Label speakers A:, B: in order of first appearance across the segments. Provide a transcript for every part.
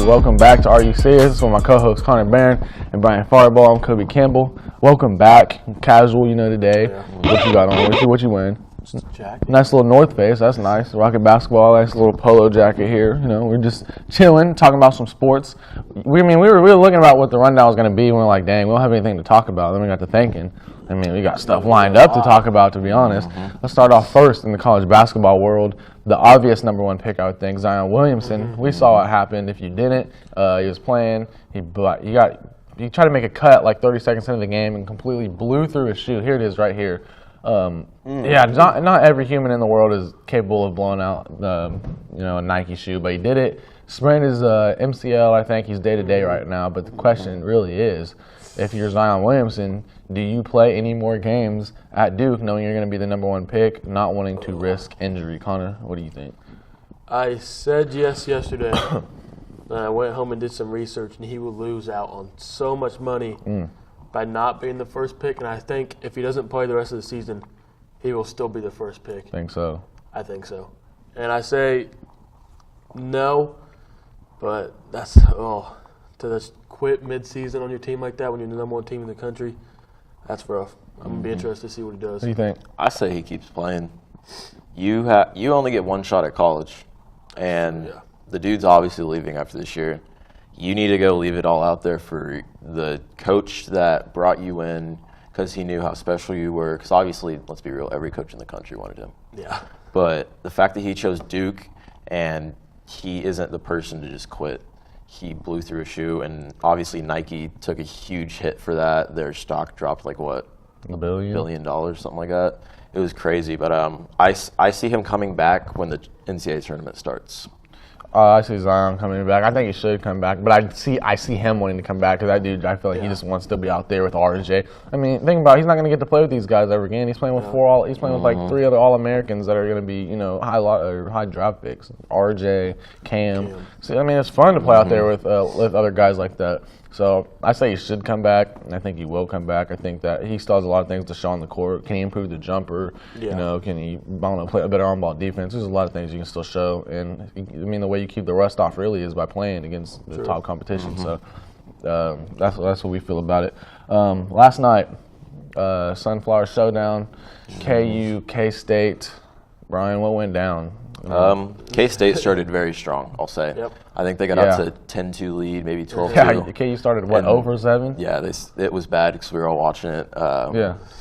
A: Welcome back to Are You Serious? This is with my co-hosts Konner Barron and Brian Firebaugh. I'm Koby Campbell. Welcome back. Casual, today. Yeah. What you got on? What you wearing?
B: Jacket.
A: Nice little North Face. That's nice. Rocket basketball. Nice little polo jacket here. We're just chilling, talking about some sports. We were looking about what the rundown was going to be. And we're like, dang, we don't have anything to talk about. Then we got to thinking. We got stuff lined up to talk about, to be honest. Let's start off first in the college basketball world. The obvious number one pick, I would think, Zion Williamson. We saw what happened. If you didn't, he was playing. He tried to make a cut like 30 seconds into the game and completely blew through his shoe. Here it is right here. Not every human in the world is capable of blowing out a Nike shoe, but he did it. Sprained his MCL. I think he's day-to-day right now. But the question really is, if you're Zion Williamson, do you play any more games at Duke knowing you're going to be the number one pick, not wanting to risk injury? Konner, what do you think?
B: I said yes yesterday. I went home and did some research, and he will lose out on so much money by not being the first pick. And I think if he doesn't play the rest of the season, he will still be the first pick.
A: Think so?
B: I think so. And I say no, but that's to just quit mid-season on your team like that when you're the number one team in the country, that's rough. I'm going to be interested to see what he does.
A: What do you think?
C: I say he keeps playing. You only get one shot at college, and the dude's obviously leaving after this year. You need to go leave it all out there for the coach that brought you in because he knew how special you were. Because obviously, let's be real, every coach in the country wanted him.
B: Yeah.
C: But the fact that he chose Duke and he isn't the person to just quit. He blew through a shoe, and obviously Nike took a huge hit for that. Their stock dropped like what?
A: $1 billion,
C: something like that. It was crazy, but I see him coming back when the NCAA tournament starts.
A: I see Zion coming back. I think he should come back, but I see him wanting to come back because that dude, I feel like he just wants to be out there with RJ. Think about it, he's not going to get to play with these guys ever again. He's playing with He's playing with like 3 other All-Americans that are going to be high draft picks. RJ, Cam. So it's fun to play out there with other guys like that. So I say he should come back, and I think he will come back. I think that he still has a lot of things to show on the court. Can he improve the jumper? Yeah. Can he play a better on-ball defense? There's a lot of things you can still show. And the way you keep the rust off really is by playing against the top competition. So that's what we feel about it. Last night, Sunflower Showdown, KU, K-State. Brian, what went down?
C: K-State started very strong, I'll say. Yep. I think they got out to 10-2 lead, maybe 12-2.
A: Yeah, KU started, over 7?
C: Yeah, it was bad because we were all watching it.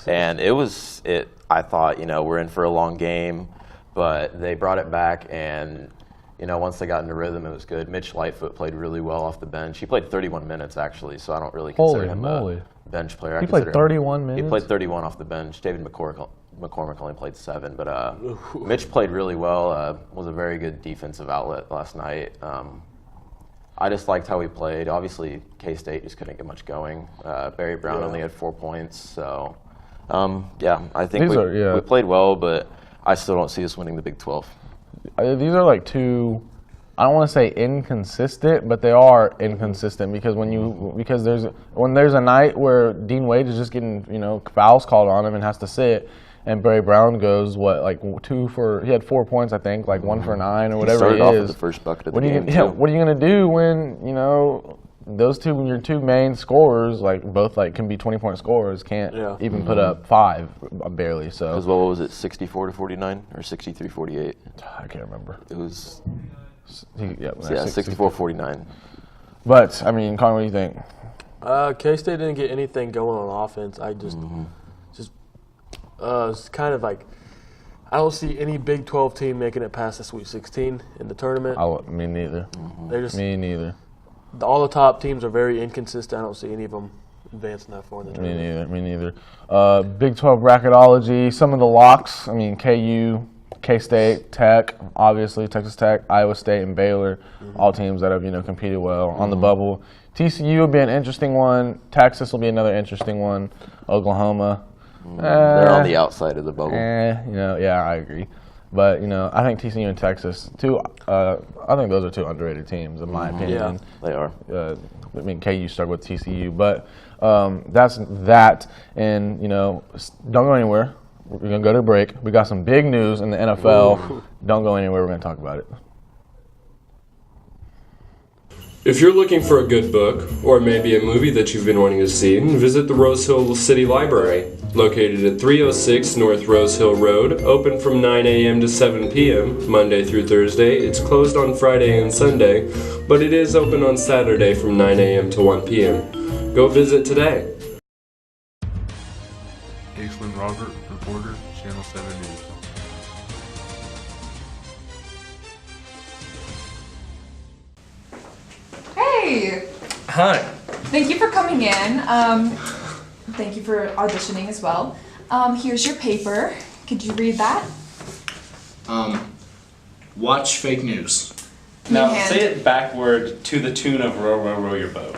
C: And I thought, we're in for a long game, but they brought it back, and, once they got into rhythm, it was good. Mitch Lightfoot played really well off the bench. He played 31 minutes, actually, so I don't really consider him a bench player.
A: He played 31 minutes?
C: He played 31 off the bench. David McCormick only played 7, but Mitch played really well, was a very good defensive outlet last night. I just liked how he played. Obviously, K-State just couldn't get much going. Barry Brown only had 4 points. So, I think we played well, but I still don't see us winning the Big 12.
A: These are like two, I don't want to say inconsistent, but they are inconsistent because when there's a night where Dean Wade is just getting fouls called on him and has to sit, and Barry Brown goes he had 4 points, I think, 1 for 9 or whatever it is.
C: Started off with the first bucket of the game.
A: What are you going to do when when your two main scorers can be 20-point scorers, can't even put up 5 barely? So
C: as well, what was it, 64-49 or 63-48?
A: I can't remember.
C: It was
A: 64-49. But Konner, what do you think?
B: K-State didn't get anything going on offense. I just it's kind of like I don't see any Big 12 team making it past the Sweet 16 in the tournament.
A: Me neither. Me neither.
B: All the top teams are very inconsistent. I don't see any of them advancing that far in the tournament.
A: Me neither. Big 12 bracketology, some of the locks, KU, K-State, Tech, obviously, Texas Tech, Iowa State, and Baylor, all teams that have, competed well on the bubble. TCU will be an interesting one. Texas will be another interesting one. Oklahoma.
C: They're on the outside of the bubble.
A: I agree. But, I think TCU and Texas, I think those are 2 underrated teams, in my opinion.
C: Yeah, they are.
A: KU started with TCU. But that's that. And, don't go anywhere. We're going to go to break. We got some big news in the NFL. Don't go anywhere. We're going to talk about it.
D: If you're looking for a good book, or maybe a movie that you've been wanting to see, visit the Rose Hill City Library. Located at 306 North Rose Hill Road, open from 9 a.m. to 7 p.m., Monday through Thursday. It's closed on Friday and Sunday, but it is open on Saturday from 9 a.m. to 1 p.m. Go visit today.
E: Aislinn Robert, reporter, Channel 7 News.
F: Hey!
G: Hi.
F: Thank you for coming in. Thank you for auditioning as well. Here's your paper. Could you read that?
G: Watch fake news.
H: Now
F: Hand.
H: say it backward to the tune of Row, Row, Row Your Boat.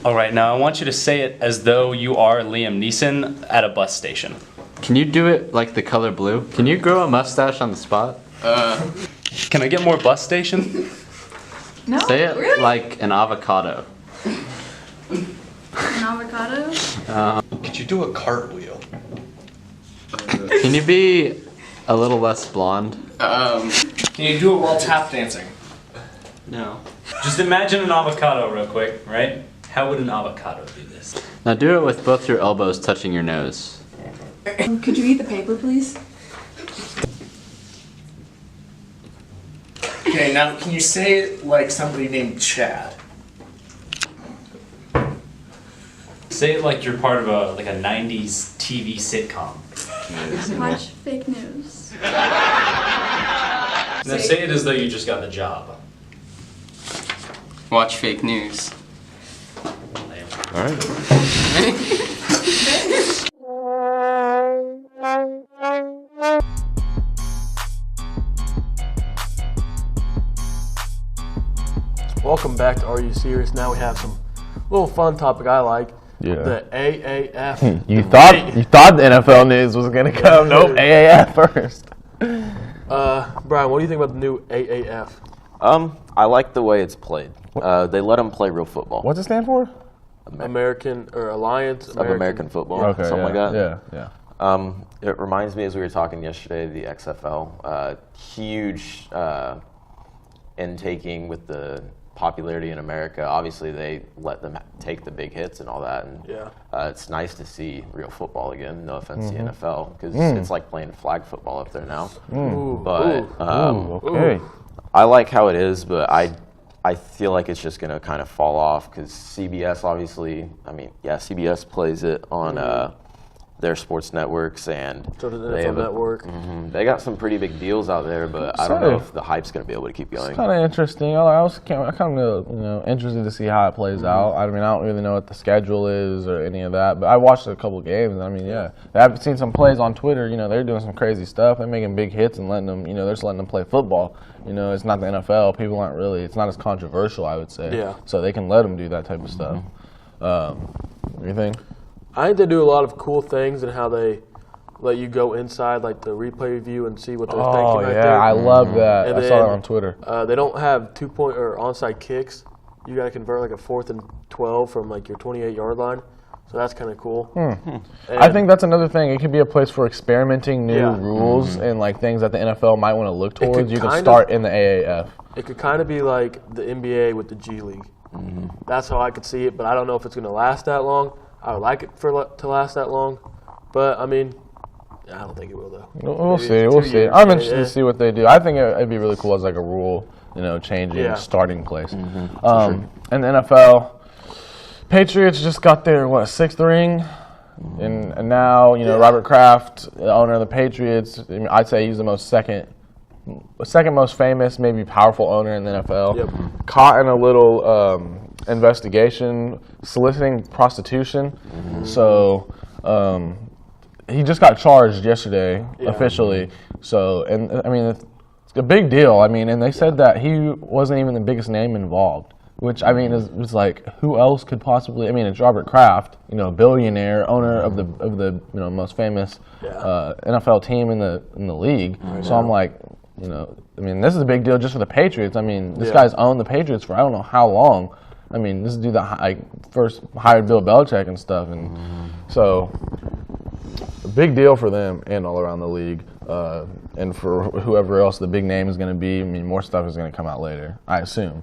H: Alright, now I want you to say it as though you are Liam Neeson at a bus station.
I: Can you do it like the color blue? Can you grow a mustache on the spot?
H: Can I get more bus station?
F: No?
I: Say it
F: Really?
I: like an avocado.
J: An avocado?
G: Could you do a cartwheel?
I: Can you be a little less blonde?
G: Can you do it while tap dancing?
H: No. Just imagine an avocado real quick, right? How would an avocado do this?
I: Now do it with both your elbows touching your nose.
F: Could you eat the paper, please?
G: Okay, now can you say it like somebody named Chad?
H: Say it like you're part of a 90s TV sitcom.
J: Watch fake news.
H: Now say it as though you just got the job.
K: Watch fake news.
I: Alright.
B: Welcome back to Are You Serious? Now we have some little fun topic I like.
A: Yeah.
B: The AAF.
A: You thought the NFL news was gonna come. Nope, AAF first.
B: Brian, what do you think about the new AAF?
C: I like the way it's played. They let them play real football.
A: What's it stand for?
B: American or Alliance
C: Of American football,
A: Okay,
C: something like that.
A: Yeah, yeah.
C: It reminds me, as we were talking yesterday, the XFL, huge intaking with the popularity in America. Obviously, they let them take the big hits and all that, and it's nice to see real football again. No offense to the NFL, because it's like playing flag football up there now.
A: Okay.
C: I like how it is, but I feel like it's just going to kind of fall off because CBS, obviously, CBS plays it on their sports networks, and
B: So does the
C: they
B: NFL
C: have
B: Network.
C: They got some pretty big deals out there, but I don't know if the hype's going to be able to keep going.
A: It's kind of interesting. I was kind of interested to see how it plays out. I mean, I don't really know what the schedule is or any of that, but I watched a couple of games. And I mean, I've seen some plays on Twitter. They're doing some crazy stuff. They're making big hits and letting them. They're just letting them play football. It's not the NFL. People aren't really. It's not as controversial, I would say.
B: Yeah.
A: So they can let them do that type of stuff. What do you think?
B: I think they do a lot of cool things and how they let you go inside, like the replay view, and see what they're thinking right there.
A: I love that.
B: And
A: I saw that on Twitter.
B: They don't have 2-point or onside kicks. You got to convert like a 4th and 12 from like your 28-yard line. So that's kind of cool.
A: I think that's another thing. It could be a place for experimenting new rules and like things that the NFL might want to look towards. You can start in the AAF.
B: It could kind of be like the NBA with the G League. That's how I could see it, but I don't know if it's going to last that long. I would like it to last that long, but I mean, I don't think it will though.
A: We'll see. We'll see. I'm interested to see what they do. I think it'd be really cool as like a rule, changing starting place. And the NFL, Patriots just got their 6th ring, and now Robert Kraft, the owner of the Patriots. I'd say he's the second most famous, maybe powerful owner in the NFL. Caught in a little investigation soliciting prostitution. So he just got charged yesterday officially. So it's a big deal. And they said that he wasn't even the biggest name involved, which is like, who else could possibly? It's Robert Kraft, billionaire, owner of the most famous NFL team in the league. So I'm like, this is a big deal just for the Patriots. This guy's owned the Patriots for I don't know how long. This dude that first hired Bill Belichick and stuff, and so a big deal for them and all around the league, and for whoever else the big name is going to be. More stuff is going to come out later, I assume.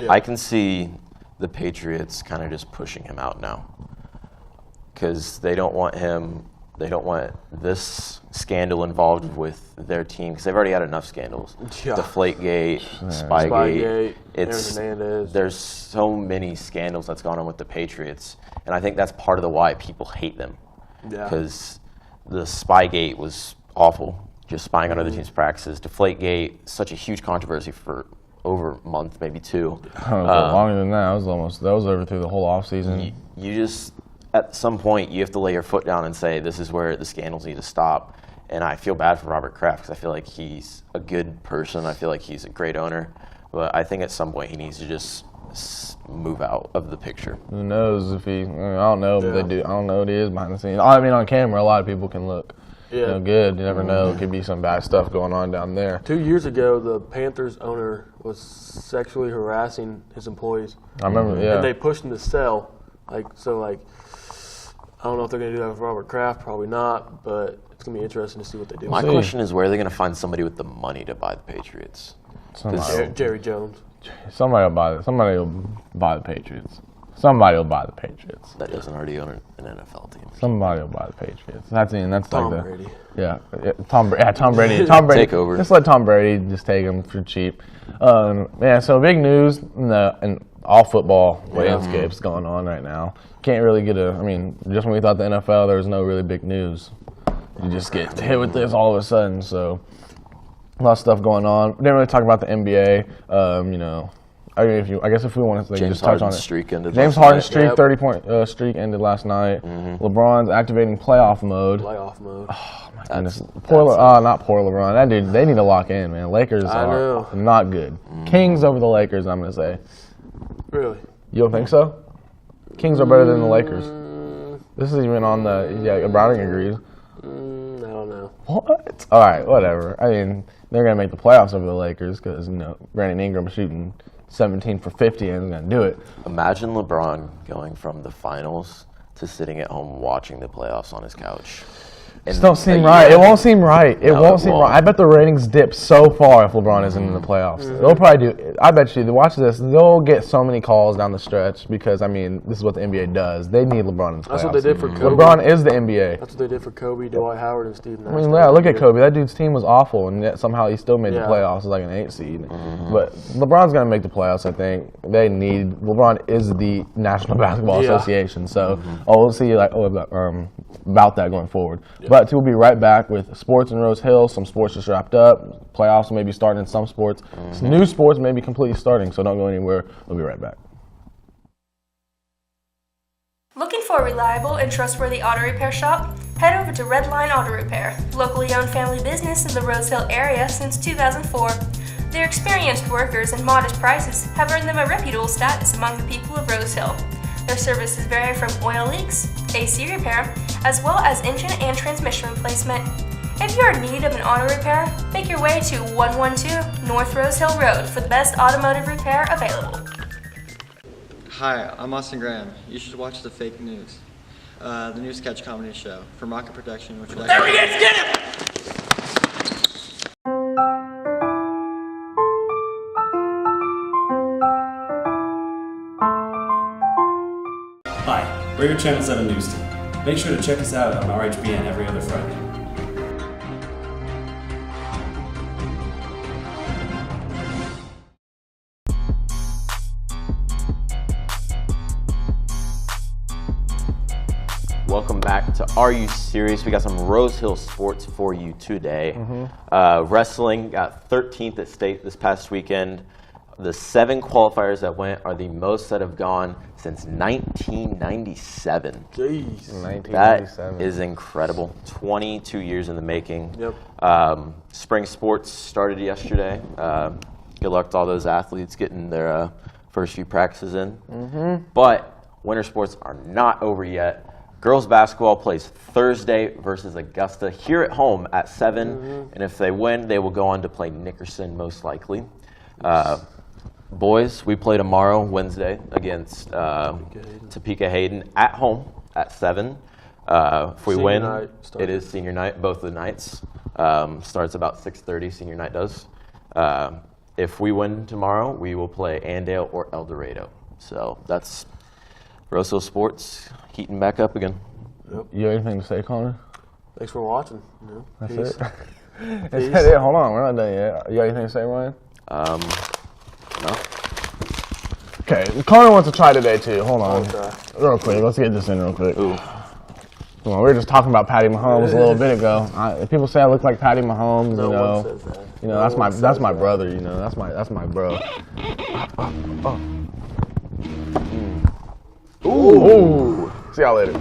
C: I can see the Patriots kind of just pushing him out now because they don't want him. They don't want this scandal involved with their team because they've already had enough scandals.
B: Yeah.
C: Deflategate, Spygate.
B: Aaron Hernandez.
C: There's so many scandals that's gone on with the Patriots, and I think that's part of the why people hate them.
B: Yeah.
C: Because the Spygate was awful, just spying on other teams' practices. Deflategate, such a huge controversy for over a month, maybe two.
A: Longer than that. That was over through the whole offseason.
C: You just, at some point, you have to lay your foot down and say, this is where the scandals need to stop. And I feel bad for Robert Kraft because I feel like he's a good person. I feel like he's a great owner. But I think at some point he needs to just move out of the picture.
A: Who knows if he, I don't know if they do. I don't know what it is behind the scenes. I mean, on camera, a lot of people can look good. You never know. It could be some bad stuff going on down there.
B: 2 years ago, the Panthers owner was sexually harassing his employees.
A: I remember,
B: And they pushed him to sell. I don't know if they're going to do that with Robert Kraft. Probably not, but it's going to be interesting to see what they do.
C: My question is, where are they going to find somebody with the money to buy the Patriots?
B: Jerry Jones.
A: Somebody will buy the Patriots. Somebody will buy the Patriots.
C: That doesn't already own an NFL team.
A: Somebody will buy the Patriots. That's
B: Tom
A: like
B: Brady.
A: Tom Brady. Tom Brady.
C: Take over.
A: Just let Tom Brady just take him for cheap. So big news in all football landscapes going on right now. Can't really get just when we thought the NFL, there was no really big news. You just get hit with this all of a sudden. So a lot of stuff going on. We didn't really talk about the NBA. I guess if we want to just touch on it.
C: Streak ended
A: James Harden's streak, 30-point streak ended last night. LeBron's activating playoff mode. Oh my goodness. Not poor LeBron. That dude, they need to lock in, man. Lakers are not good. Kings over the Lakers, I'm going to say.
B: Really?
A: You don't think so? Kings are better than the Lakers. This is even on the, Browning agrees.
B: I don't know.
A: What? All right, whatever. I mean, they're going to make the playoffs over the Lakers because, Brandon Ingram shooting 17 for 50 and going to do it.
C: Imagine LeBron going from the finals to sitting at home watching the playoffs on his couch.
A: It don't seem right. It won't seem right. It won't seem right. I bet the ratings dip so far if LeBron isn't in the playoffs. They'll probably do. I bet you. Watch this. They'll get so many calls down the stretch because this is what the NBA does. They need LeBron in the playoffs.
B: That's what they did for Kobe.
A: LeBron is the NBA.
B: That's what they did for Kobe, Dwight Howard, and Steve Nash.
A: Look at Kobe. That dude's team was awful, and yet somehow he still made the playoffs as like an 8 seed. But LeBron's gonna make the playoffs. I think LeBron is the National Basketball Association. So we'll see about that going forward. But we'll be right back with sports in Rose Hill. Some sports just wrapped up. Playoffs may be starting in some sports. New sports may be completely starting, so don't go anywhere. We'll be right back.
K: Looking for a reliable and trustworthy auto repair shop? Head over to Redline Auto Repair, locally owned family business in the Rose Hill area since 2004. Their experienced workers and modest prices have earned them a reputable status among the people of Rose Hill. Their services vary from oil leaks, AC repair, as well as engine and transmission replacement. If you're in need of an auto repair, make your way to 112 North Rose Hill Road for the best automotive repair available.
L: Hi, I'm Austin Graham. You should watch The Fake News, the new sketch comedy show from Rocket Protection, which is
M: There he is! Get him!
N: Hi, we're your Channel 7 News team. Make sure to check us out on RHBN every other Friday.
C: Welcome back to Are You Serious? We got some Rose Hill sports for you today. Wrestling got 13th at state this past weekend. The 7 qualifiers that went are the most that have gone since 1997.
B: Jeez.
A: 1997.
C: That is incredible. 22 years in the making.
B: Yep.
C: Spring sports started yesterday. Good luck to all those athletes getting their first few practices in. But winter sports are not over yet. Girls basketball plays Thursday versus Augusta here at home at 7. And if they win, they will go on to play Nickerson most likely. Boys, we play tomorrow, Wednesday, against Topeka Hayden at home at 7. If we win, it is senior night, both of the nights. Starts about 6:30, senior night does. if we win tomorrow, we will play Andale or El Dorado. So that's Rose Hill Sports heating back up again.
B: Yep.
A: You have anything to say, Connor?
B: Thanks for watching.
A: That's
B: Peace.
A: it. Is that it? Hold on, we're not done yet. You got anything to say, Ryan?
C: No.
A: Okay, Connor wants to try today too. Hold on,
B: Okay.
A: real quick. Let's get this in real quick.
C: Ooh.
A: Come on, we were just talking about Patty Mahomes a little bit ago. If people say I look like Patty Mahomes,
B: No
A: you know,
B: one says that.
A: you know
B: No
A: that's
B: one
A: my
B: says that.
A: brother. You know, that's my bro. Ooh. See y'all later.